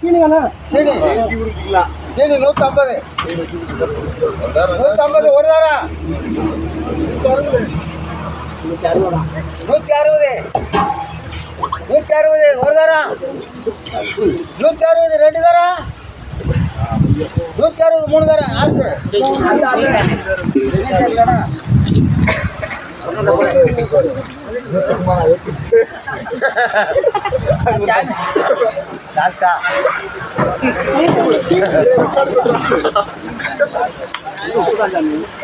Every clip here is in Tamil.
சீனி 150 ஒரு தாரம் 160 ஒரு தாரம் 160 ரெண்டு தாரம் 160 மூணு தாரம்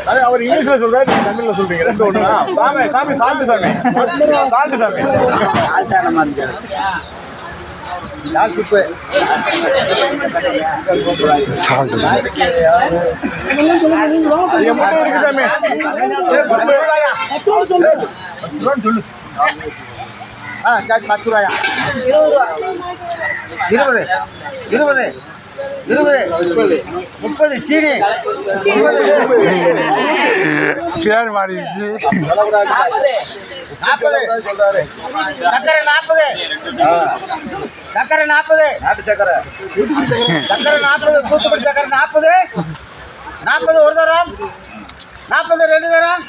ஆறு அவர் இங்கிலீஷ்ல சொல்றாரு, தமிழ்ல சொல்றீங்க. ரெண்டு ஒண்ணு சாமி சாமி சால்ட்டு சாமி சால்ட்டு சாமி சொல்லு. 10 ரூபாயா? 20 30 சீனி 40 சக்கரை 40 நாட்டு சக்கரை 40 தூத்துக்குடி சக்கரை 40 ஒரு தரம் 40 ரெண்டு தரம்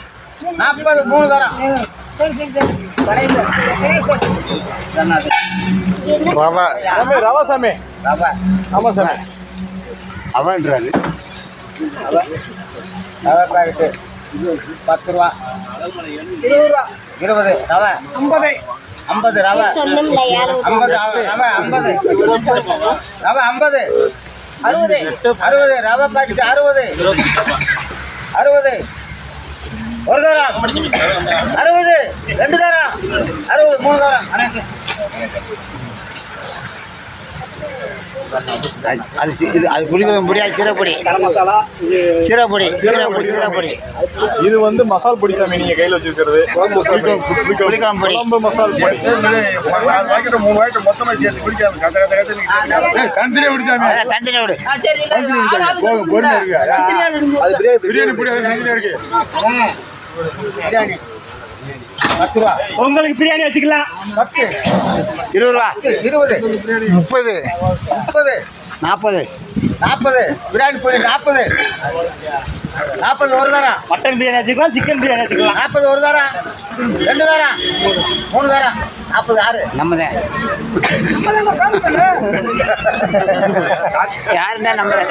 40 மூணு தரம் ரவா சாமி ஆமா சாமி அவன்றாரு ரவை பாக்கெட்டு 10 ரூபா 20 ரவை 50 ரவை 50 60 ரவை பாக்கெட்டு 60 ஒரு தரம் 60 ரெண்டு தரம் 60 மூணு தரம் அனைத்து அது புளிக்கும் பொடி சீரப்பொடி இது வந்து மசால் பொடி சாமி. நீங்க கையில வச்சிருக்கிறது குழம்பு மசால் பொடி. 3 வாய்ட்டு மொத்தமா சேர்த்து குடிக்காம தனித்தனியா குடிச்சாமி. பிரியாணி பொடி தனித்தனியா இருக்கு. பிரியாணி 10 ரூபா. உங்களுக்கு பிரியாணி வச்சுக்கலாம். 10 20 ரூபா 20 30 40 பிரியாணி பொடி 40 ஒரு தரம். மட்டன் பிரியாணி வச்சுக்கலாம், சிக்கன் பிரியாணி வச்சுக்கலாம். 40 ஒரு தரம் ரெண்டு தரம் மூணு தரம் 40 6 நம்மதான் யாருன்னா நம்மதான்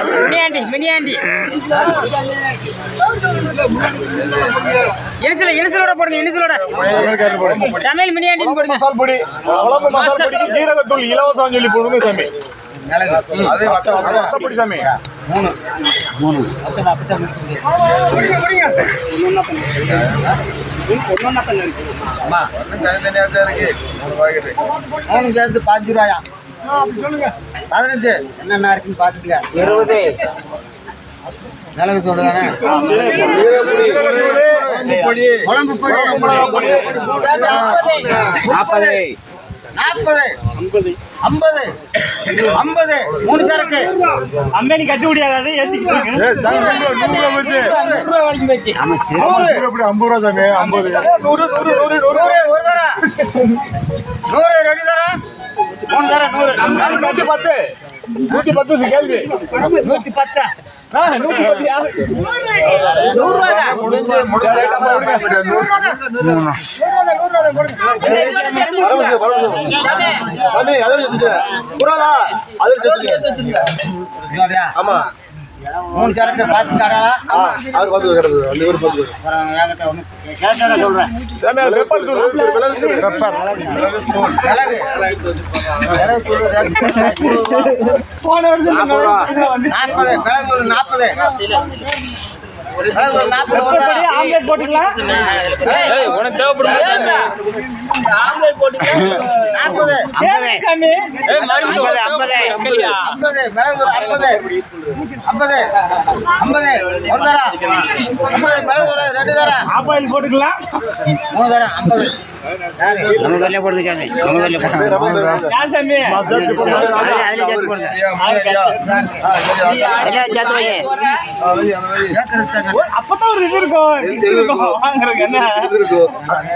மினியாண்டி இனிசலோட போடுங்க. தமிழ் மினியாண்டி போடுங்க. மசால் பொடி குழம்பு மசால் பொடிக்கு ஜீரகத்தூள் இலவசம் சொல்லி போடுங்க சாமி. அதே பொடி சாமி 3 அம்மா தனித்தனியா தான் இருக்கு. 3 பாக்கெட் 3 சேர்த்து 5 ரூபாயா? 15 என்னென்ன இருக்குன்னு பார்த்துக்கல. 20 மிளகு தூள் தானே குழம்பு பொடி 40 50 மூணு சரக்கு அம்பேனி கட்டி முடியாது. 50 ஒரு தரம் 100 ரெண்டு தரம் மூணு தரம் 110 கேள்வி 110 110 யாரு 100 ஆமா 3 சரக்கு பார்த்து காடாளா என்கிட்ட ஒன்று கேட்டா சொல்றேன். பெப்பர் தூள் போன வருஷம் 40 ஒரு தரம். ஆம்லெட் போட்டுக்கலாம். உனக்கு தேவைப்படும் 40 சாமி 50 ஒரு தரம் 50 மிளகு ரெண்டு தரம் ஆப்பாயில் போட்டுக்கலாம். 3 தரம் 50 நம்ம கல்ல போடுங்க சாமி, நம்ம கல்ல போடுங்க. யார் சாமி அதுல சேர்த்து போடுங்க, எல்லாம் சேர்த்து வை. அப்பதான் ஒரு இது இருக்கும் வாங்குறதுக்கு என்ன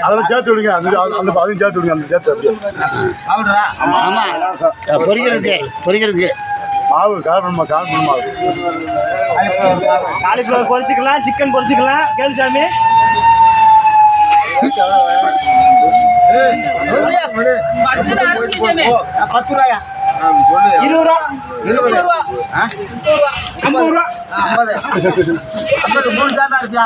அதெல்லாம் சேர்த்து விடுங்க, அதையும் சேர்த்து விடுங்க, அந்த சேர்த்து அப்படியே ஆமா பொரிக்கிறது மாவு காரணமா மாவு காலிஃப்ளவர் பொரிச்சுக்கலாம், சிக்கன் பொரிச்சுக்கலாம். கேளு சாமி. ₹10 20 20 50 50 3 தான் இருக்கியா?